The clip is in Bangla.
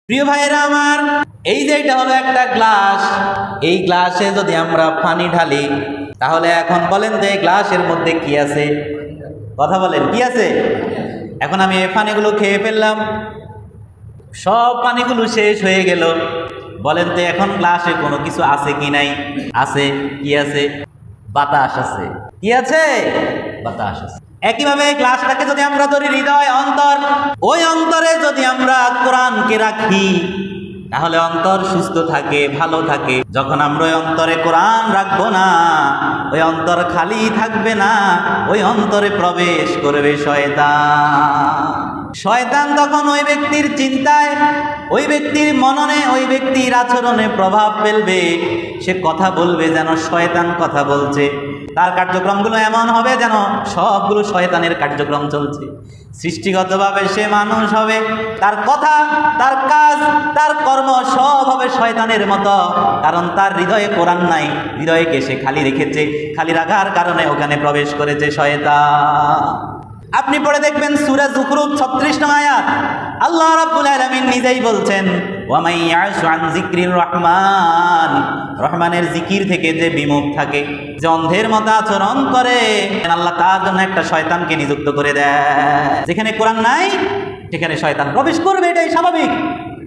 প্রিয় ভাইরা আমার, এই যে এটা হলো একটা গ্লাস, এই গ্লাসে যদি আমরা পানি ঢালি তাহলে এখন বলেন যে গ্লাসের মধ্যে কি আছে? কথা বলেন, কি আছে? এখন আমি এই পানিগুলো খেয়ে ফেললাম, সব পানিগুলো শেষ হয়ে গেল। বলেন তো এখন গ্লাসে কোনো কিছু আছে কি নাই? আছে। কি আছে? বাতাস আছে। কি আছে? বাতাস আছে। একইভাবে গ্লাসটাকে যদি আমরা ধরি হৃদয়, অন্তর, ওই অন্তরে যদি আমরা কোরআনকে রাখি তাহলে অন্তর সুস্থ থাকে, ভালো থাকে। যখন আমরা ওই অন্তরে কোরআন রাখবো না, ওই অন্তর খালি থাকবে না, ওই অন্তরে প্রবেশ করবে শয়তান। শয়তান তখন ওই ব্যক্তির চিন্তায়, ওই ব্যক্তির মননে, ওই ব্যক্তির আচরণে প্রভাব ফেলবে। সে কথা বলবে যেন শয়তান কথা বলছে, তার কার্যক্রমগুলো এমন হবে যেন সবগুলো শয়তানের কার্যক্রম চলছে। সৃষ্টিগতভাবে সে মানুষ হবে, তার কথা, তার কাজ, তার কর্ম সব হবে শয়তানের মতো, কারণ তার হৃদয়ে কোরআন নাই। হৃদয়কে সে খালি রেখেছে, খালি রাখার কারণে ওখানে প্রবেশ করেছে শয়তান। আপনি পড়ে দেখবেন সূরা যুখরুফ 36 নং আয়াত, আল্লাহ রাব্বুল আলামিন নিজেই বলছেন, ওয়া মান ইয়াশু আন যিকরির রহমান, রহমানের জিকির থেকে যে বিমুখ থাকে, যে অন্ধের মতো আচরণ করে, আল্লাহ তার জন্য একটা শয়তানকে নিযুক্ত করে দেয়। যেখানে কোরআন নাই সেখানে শয়তান প্রবেশ করবে, এটাই স্বাভাবিক।